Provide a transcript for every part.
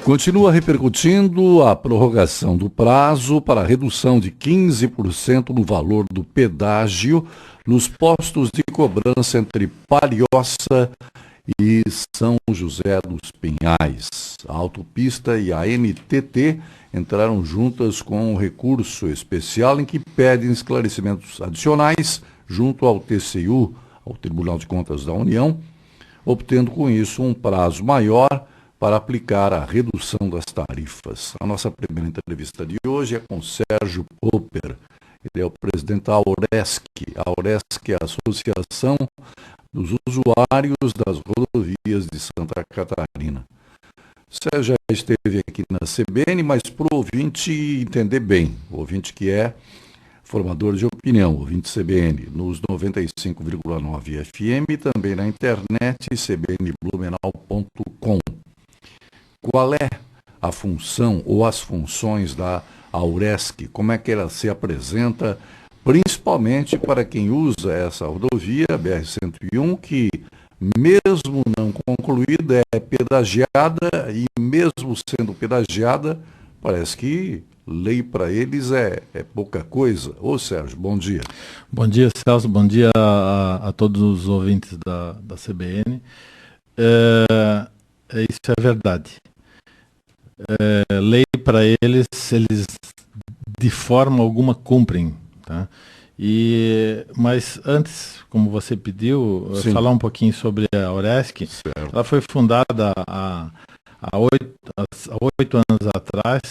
Continua repercutindo a prorrogação do prazo para a redução de 15% no valor do pedágio nos postos de cobrança entre Palhoça e São José dos Pinhais. A autopista e a NTT entraram juntas com um recurso especial em que pedem esclarecimentos adicionais junto ao TCU, ao Tribunal de Contas da União, obtendo com isso um prazo maior para aplicar a redução das tarifas. A nossa primeira entrevista de hoje é com Sérgio Popper. Ele é o presidente da Auresc. A Auresc é a Associação dos Usuários das Rodovias de Santa Catarina. Sérgio já esteve aqui na CBN, mas para o ouvinte entender bem, o ouvinte que é formador de opinião, ouvinte CBN, nos 95,9 FM e também na internet cbnblumenau.com. Qual é a função ou as funções da Auresc? Como é que ela se apresenta, principalmente para quem usa essa rodovia, BR-101, que mesmo não concluída é pedagiada e mesmo sendo pedagiada, parece que lei para eles é pouca coisa. Ô Sérgio, bom dia. Bom dia, Celso, bom dia a todos os ouvintes da CBN. Isso é verdade. Lei para eles de forma alguma cumprem, tá? Mas antes, como você pediu, falar um pouquinho sobre a Auresc. Certo. Ela foi fundada há 8 anos atrás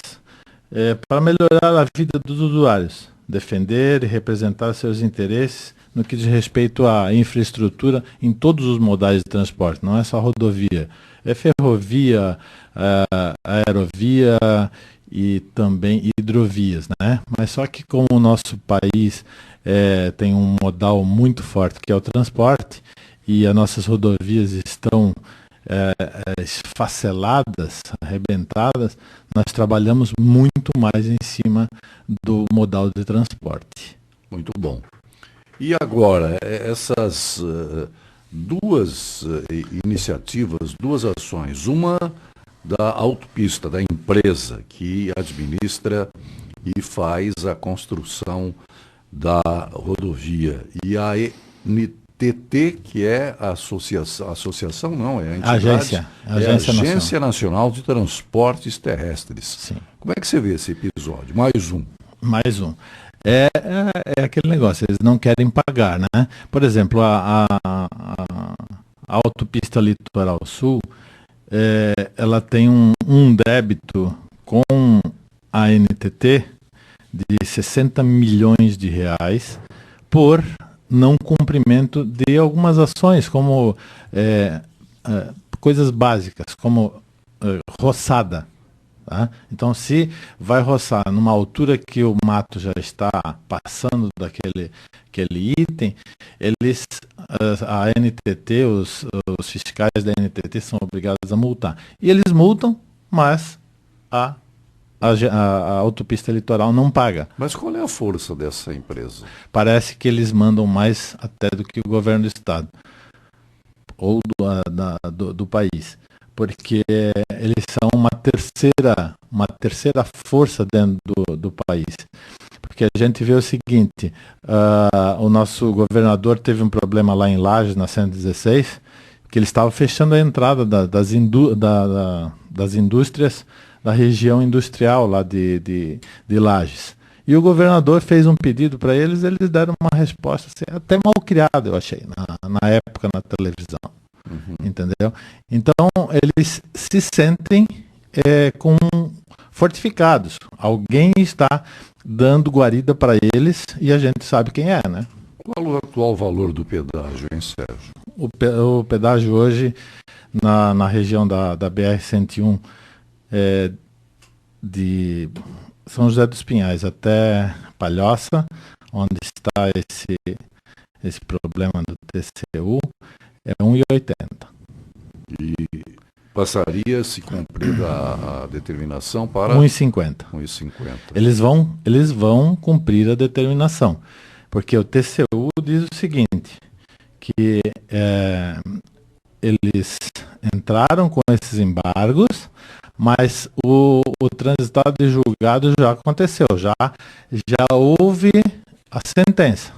para melhorar a vida dos usuários, defender e representar seus interesses no que diz respeito à infraestrutura em todos os modais de transporte, não é só rodovia. É ferrovia, aerovia e também hidrovias, né? Mas só que como o nosso país tem um modal muito forte que é o transporte e as nossas rodovias estão esfaceladas, arrebentadas, nós trabalhamos muito mais em cima do modal de transporte. Muito bom. E agora, essas duas iniciativas, duas ações, uma da autopista, da empresa que administra e faz a construção da rodovia, e a NTT, que é a associação não, é a entidade, Agência Nacional de Transportes Terrestres. Sim. Como é que você vê esse episódio? Mais um. É aquele negócio, eles não querem pagar, né? Por exemplo, a autopista Litoral Sul, ela tem um débito com a NTT de 60 milhões de reais por não cumprimento de algumas ações, como coisas básicas, como roçada. Tá? Então, se vai roçar numa altura que o mato já está passando daquele item, a NTT, os fiscais da NTT são obrigados a multar. E eles multam, mas a autopista litoral não paga. Mas qual é a força dessa empresa? Parece que eles mandam mais até do que o governo do estado ou do país, porque eles são uma terceira força dentro do país. Porque a gente vê o seguinte, o nosso governador teve um problema lá em Lages, na 116, que ele estava fechando a entrada das indústrias da região industrial lá de Lages. E o governador fez um pedido para eles deram uma resposta assim, até mal criada, eu achei, na época na televisão. Uhum. Entendeu? Então, eles se sentem fortificados. Alguém está dando guarida para eles e a gente sabe quem é, né? Qual o atual valor do pedágio, hein, Sérgio? O pedágio hoje, na região da BR-101, de São José dos Pinhais até Palhoça, onde está esse problema do TCU, é 1,80. E passaria, se cumprir a determinação, para 1,50. 1,50. Eles vão cumprir a determinação, porque o TCU diz o seguinte, que eles entraram com esses embargos, mas o transitado de julgado já aconteceu, já houve a sentença.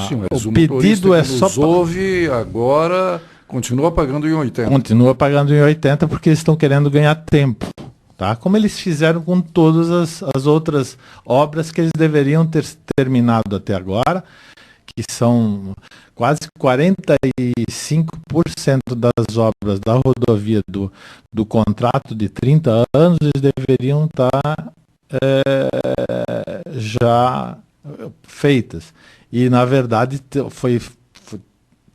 Sim, mas O pedido é só nos ouve agora continua pagando em 80. Continua pagando em 80 porque eles estão querendo ganhar tempo, tá? Como eles fizeram com todas as outras obras que eles deveriam ter terminado até agora, que são quase 45% das obras da rodovia do contrato de 30 anos, eles deveriam estar já feitas. E, na verdade,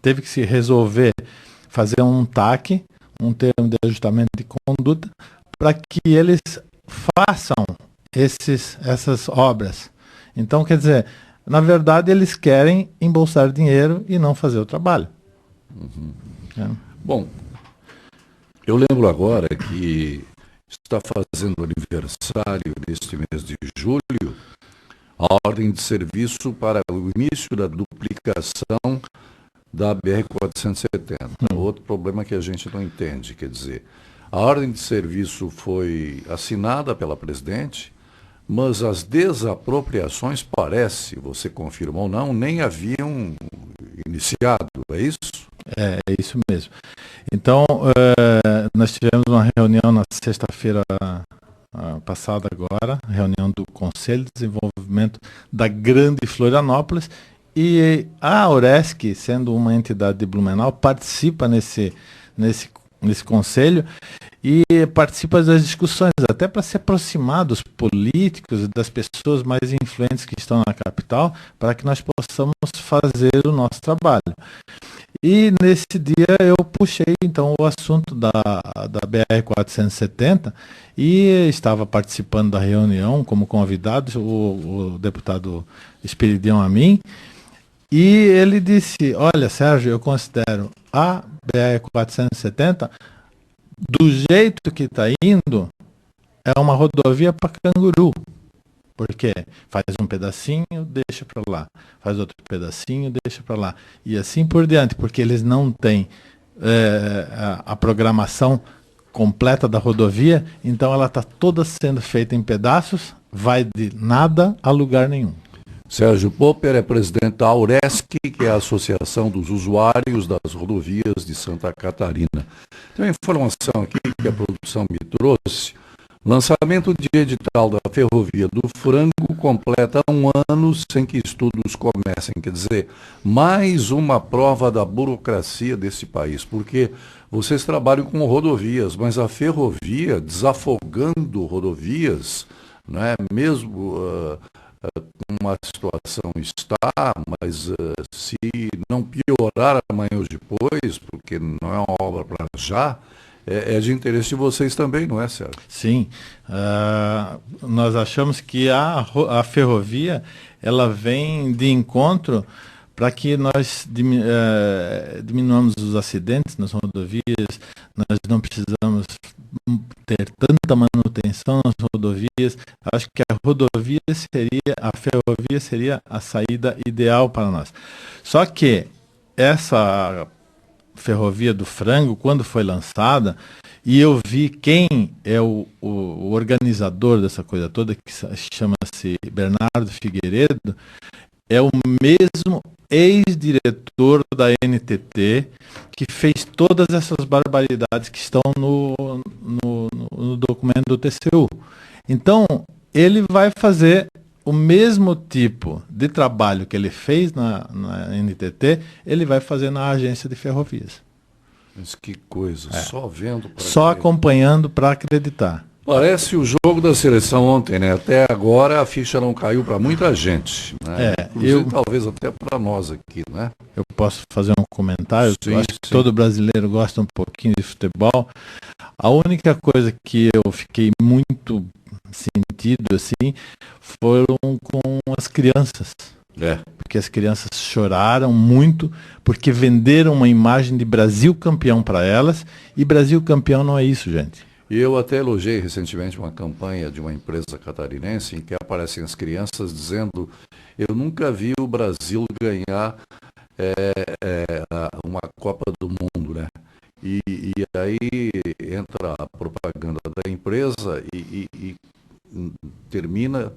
teve que se resolver fazer um TAC, um termo de ajustamento de conduta, para que eles façam essas obras. Então, quer dizer, na verdade, eles querem embolsar dinheiro e não fazer o trabalho. Uhum. Bom, eu lembro agora que está fazendo aniversário neste mês de julho a ordem de serviço para o início da duplicação da BR-470. Outro problema que a gente não entende, quer dizer, a ordem de serviço foi assinada pela presidente, mas as desapropriações, parece, você confirma ou não, nem haviam iniciado, é isso? É isso mesmo. Então, nós tivemos uma reunião na sexta-feira passada agora, reunião do Conselho de Desenvolvimento da Grande Florianópolis, e a Auresc, sendo uma entidade de Blumenau, participa nesse conselho e participa das discussões, até para se aproximar dos políticos e das pessoas mais influentes que estão na capital, para que nós possamos fazer o nosso trabalho. E nesse dia eu puxei então o assunto da BR-470 e estava participando da reunião como convidado o deputado Esperidião Amin, e ele disse: olha, Sérgio, eu considero a BR-470, do jeito que está indo, é uma rodovia para Canguru. Porque faz um pedacinho, deixa para lá, faz outro pedacinho, deixa para lá, e assim por diante, porque eles não têm a programação completa da rodovia, então ela está toda sendo feita em pedaços, vai de nada a lugar nenhum. Sérgio Popper é presidente da Auresc, que é a Associação dos Usuários das Rodovias de Santa Catarina. Tem uma informação aqui que a produção me trouxe. Lançamento de edital da Ferrovia do Frango completa 1 ano sem que estudos comecem. Quer dizer, mais uma prova da burocracia desse país, porque vocês trabalham com rodovias, mas a ferrovia, desafogando rodovias, né, mesmo uma situação está, mas se não piorar amanhã ou depois, porque não é uma obra para já, é de interesse de vocês também, não é, Sérgio? Sim. Nós achamos que a ferrovia ela vem de encontro para que nós diminuamos os acidentes nas rodovias, nós não precisamos ter tanta manutenção nas rodovias. Acho que a ferrovia seria a saída ideal para nós. Só que essa Ferrovia do Frango, quando foi lançada, e eu vi quem é o organizador dessa coisa toda, que chama-se Bernardo Figueiredo, é o mesmo ex-diretor da NTT que fez todas essas barbaridades que estão no documento do TCU. Então, ele vai fazer o mesmo tipo de trabalho que ele fez na NTT, ele vai fazer na agência de ferrovias. Mas que coisa, só vendo. Só acompanhando para acreditar. Parece o jogo da seleção ontem, né? Até agora a ficha não caiu para muita gente, né? Inclusive, talvez até para nós aqui, né? Eu posso fazer um comentário? Sim, eu acho que todo brasileiro gosta um pouquinho de futebol. A única coisa que eu fiquei muito sentido assim foram com as crianças. Porque as crianças choraram muito, porque venderam uma imagem de Brasil campeão para elas, e Brasil campeão não é isso, gente. E eu até elogiei recentemente uma campanha de uma empresa catarinense em que aparecem as crianças dizendo: eu nunca vi o Brasil ganhar uma Copa do Mundo, né? E aí entra a propaganda da empresa e termina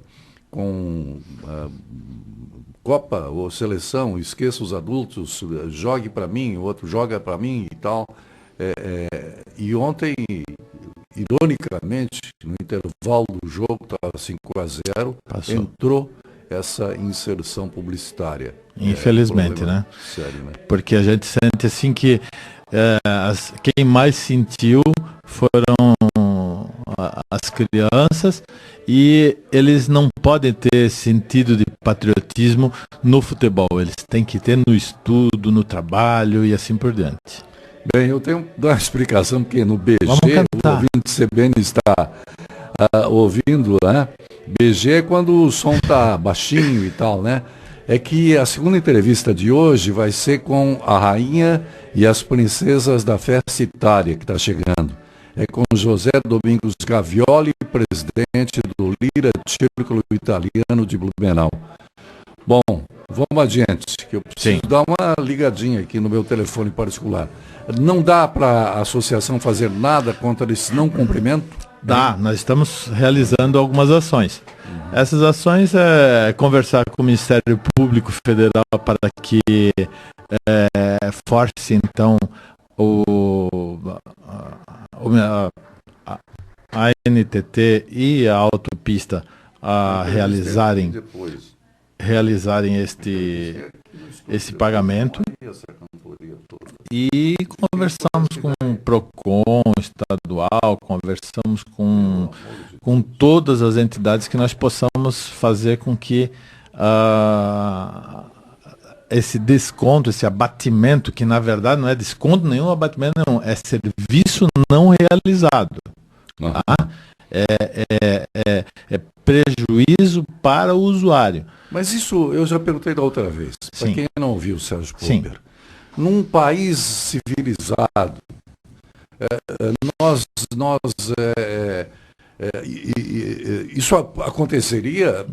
com Copa ou seleção, esqueça os adultos, jogue para mim, o outro joga para mim e tal. E ontem, ironicamente, no intervalo do jogo, estava 5-0, entrou essa inserção publicitária. Infelizmente, né? Sério, né? Porque a gente sente assim que quem mais sentiu foram as crianças, e eles não podem ter sentido de patriotismo no futebol, eles têm que ter no estudo, no trabalho e assim por diante. Bem, eu tenho que dar uma explicação, porque no BG, o ouvinte CBN está ouvindo, né? BG é quando o som está baixinho e tal, né? É que a segunda entrevista de hoje vai ser com a rainha e as princesas da festa Itália, que está chegando. É com José Domingos Gavioli, presidente do Lira Círculo Italiano de Blumenau. Bom, vamos adiante, que eu preciso dar uma ligadinha aqui no meu telefone particular. Não dá para a associação fazer nada contra esse não cumprimento? Dá, nós estamos realizando algumas ações. Essas ações é conversar com o Ministério Público Federal para que force, então, a NTT e a autopista a realizarem esse pagamento. E conversamos com o PROCON estadual, conversamos com todas as entidades que nós possamos fazer com que esse desconto, esse abatimento, que na verdade não é desconto nenhum, abatimento não, é serviço não realizado. Tá? É prejuízo para o usuário. Mas isso eu já perguntei da outra vez, para quem não ouviu, Sérgio Popper. Num país civilizado, isso aconteceria?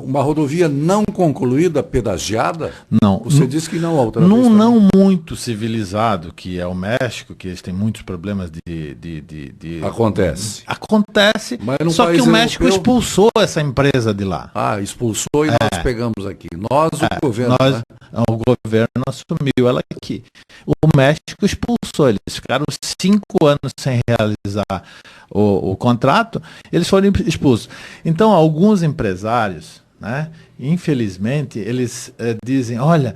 Uma rodovia não concluída, pedagiada? Não. Você disse que não a outra vez. Não muito civilizado, que é o México, que eles têm muitos problemas de... Acontece. Acontece, mas só que o México europeu... expulsou essa emprou de lá. Expulsou e nós pegamos aqui. O governo. O governo assumiu ela aqui. O México expulsou, eles ficaram 5 anos sem realizar o contrato, eles foram expulsos. Então, alguns empresários, né, infelizmente, eles dizem, olha,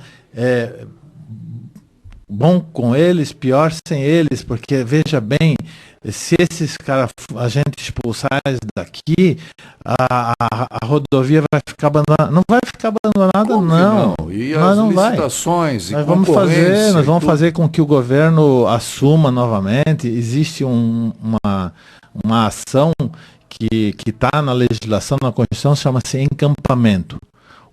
bom com eles, pior sem eles, porque, veja bem, se esses caras, a gente expulsar eles daqui, a rodovia vai ficar abandonada. Não vai ficar abandonada, não. E as licitações e concorrência? Nós vamos fazer com que o governo assuma novamente. Existe uma ação que está na legislação, na Constituição, chama-se encampamento.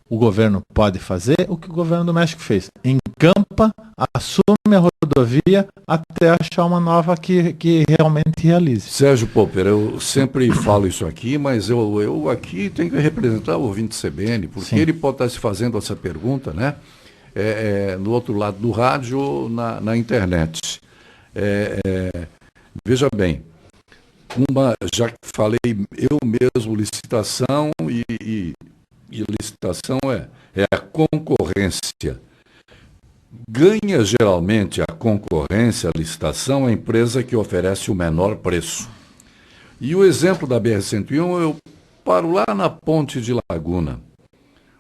O governo pode fazer o que o governo do México fez. Encampa, assume a rodovia até achar uma nova que realmente realize. Sérgio Popper, eu sempre falo isso aqui, mas eu aqui tenho que representar o ouvinte CBN, porque ele pode estar se fazendo essa pergunta, né? No outro lado do rádio, na internet. Veja bem, já que falei eu mesmo, licitação e licitação é a concorrência. Ganha geralmente a concorrência, a licitação, a empresa que oferece o menor preço. E o exemplo da BR-101, eu paro lá na Ponte de Laguna.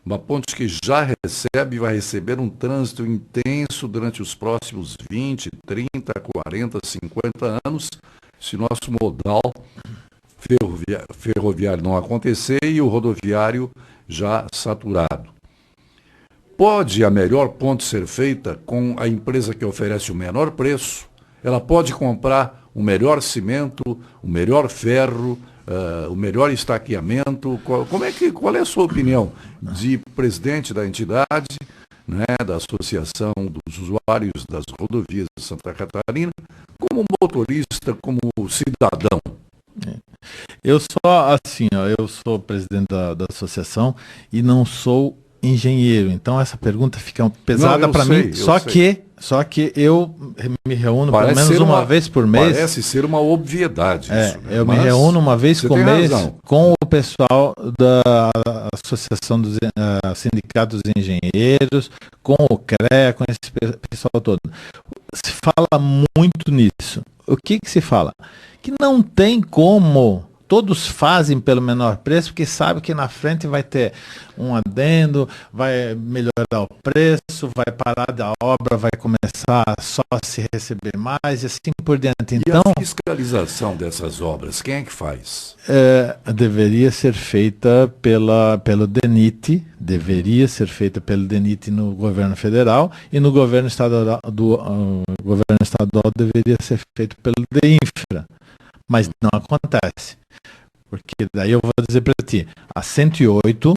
Uma ponte que já recebe e vai receber um trânsito intenso durante os próximos 20, 30, 40, 50 anos, se nosso modal ferroviário não acontecer e o rodoviário já saturado. Pode a melhor ponte ser feita com a empresa que oferece o menor preço? Ela pode comprar o melhor cimento, o melhor ferro, o melhor estaqueamento? Qual é a sua opinião de presidente da entidade, né, da Associação dos Usuários das Rodovias de Santa Catarina, como motorista, como cidadão? Eu sou presidente da associação e não sou engenheiro, então essa pergunta fica pesada para mim, só que Só que eu me reúno pelo menos uma vez por mês. Parece ser uma obviedade isso, né? Eu me reúno uma vez por mês com o pessoal da Associação dos Sindicatos de Engenheiros, com o CREA, com esse pessoal todo. Se fala muito nisso. O que se fala? Que não tem como... Todos fazem pelo menor preço, porque sabem que na frente vai ter um adendo, vai melhorar o preço, vai parar da obra, vai começar só a se receber mais e assim por diante. Então, e a fiscalização dessas obras, quem é que faz? Deveria ser feita pelo DENIT, no governo federal, e no governo estadual, deveria ser feito pelo DEINFRA. Mas não acontece. Porque daí eu vou dizer para ti, a 108,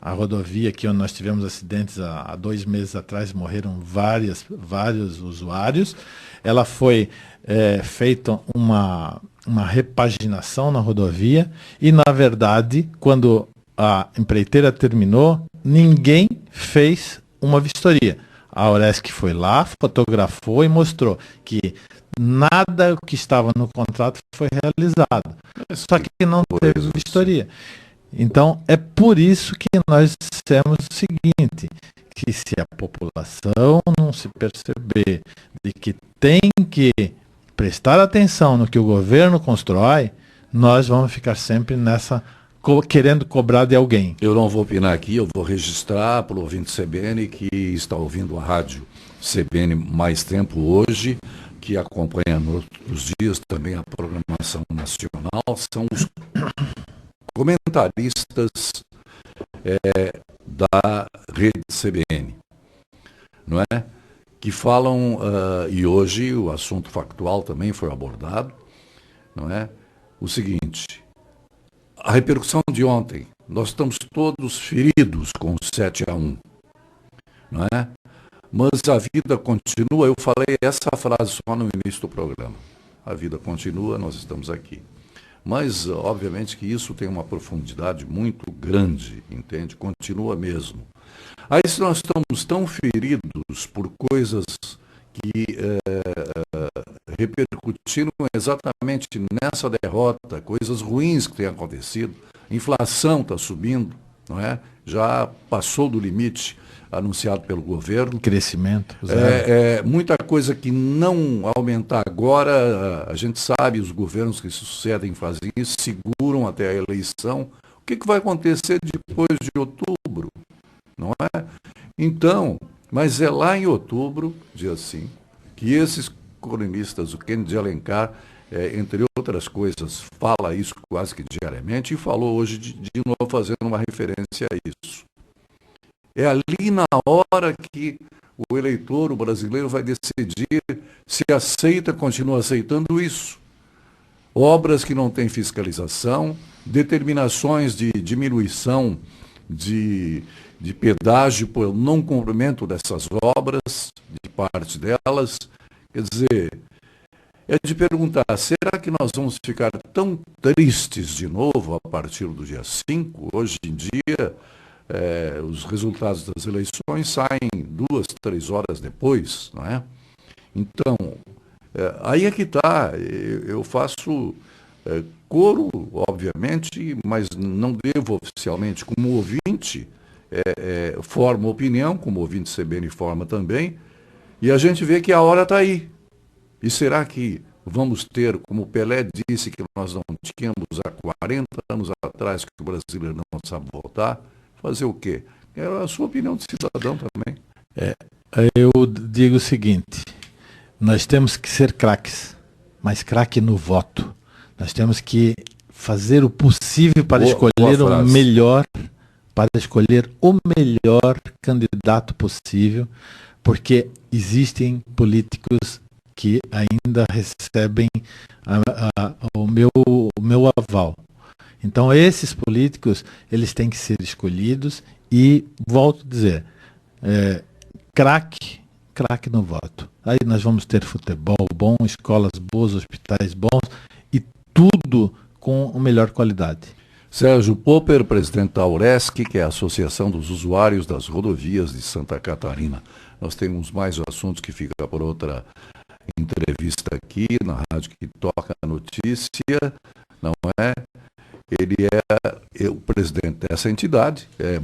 a rodovia aqui onde nós tivemos acidentes há 2 meses atrás, morreram vários usuários, ela foi feita uma repaginação na rodovia e, na verdade, quando a empreiteira terminou, ninguém fez uma vistoria. A Auresc foi lá, fotografou e mostrou que nada que estava no contrato foi realizado. Só que não teve vistoria. Então, é por isso que nós dissemos o seguinte, que se a população não se perceber de que tem que prestar atenção no que o governo constrói, nós vamos ficar sempre nessa querendo cobrar de alguém. Eu não vou opinar aqui, eu vou registrar para o ouvinte CBN que está ouvindo a rádio CBN mais tempo hoje, que acompanha nos dias também a programação nacional, são os comentaristas da rede CBN, não é? Que falam, e hoje o assunto factual também foi abordado, não é? O seguinte, a repercussão de ontem, nós estamos todos feridos com o 7-1, não é? Mas a vida continua, eu falei essa frase só no início do programa. A vida continua, nós estamos aqui. Mas, obviamente, que isso tem uma profundidade muito grande, entende? Continua mesmo. Aí, se nós estamos tão feridos por coisas que repercutiram exatamente nessa derrota, coisas ruins que têm acontecido, a inflação está subindo, não é? Já passou do limite anunciado pelo governo. Crescimento. Muita coisa que não aumentar agora, a gente sabe, os governos que se sucedem fazem isso, seguram até a eleição. O que vai acontecer depois de outubro? Não é? Então, mas é lá em outubro, dia 5, que esses colunistas, o Kennedy Alencar, entre outras coisas, fala isso quase que diariamente e falou hoje de novo fazendo uma referência a isso. É ali na hora que o eleitor, o brasileiro, vai decidir se aceita, continua aceitando isso. Obras que não têm fiscalização, determinações de diminuição de pedágio por não cumprimento dessas obras, de parte delas. Quer dizer, é de perguntar, será que nós vamos ficar tão tristes de novo a partir do dia 5? Hoje em dia, os resultados das eleições saem 2, 3 horas depois, não é? Então, aí é que está. Eu faço coro, obviamente, mas não devo oficialmente, como ouvinte, forma opinião, como ouvinte CBN forma também, e a gente vê que a hora está aí. E será que vamos ter, como o Pelé disse que nós não tínhamos há 40 anos atrás, que o brasileiro não sabe votar? Fazer o quê? É a sua opinião de cidadão também. Eu digo o seguinte, nós temos que ser craques, mas craque no voto. Nós temos que fazer o possível para escolher o melhor, candidato possível, porque existem políticos que ainda recebem o meu aval. Então, esses políticos, eles têm que ser escolhidos e, volto a dizer, craque no voto. Aí nós vamos ter futebol bom, escolas boas, hospitais bons e tudo com a melhor qualidade. Sérgio Popper, presidente da Auresc, que é a Associação dos Usuários das Rodovias de Santa Catarina. Nós temos mais assuntos que fica por outra entrevista aqui na rádio que toca a notícia, não é? Ele é o presidente dessa entidade, é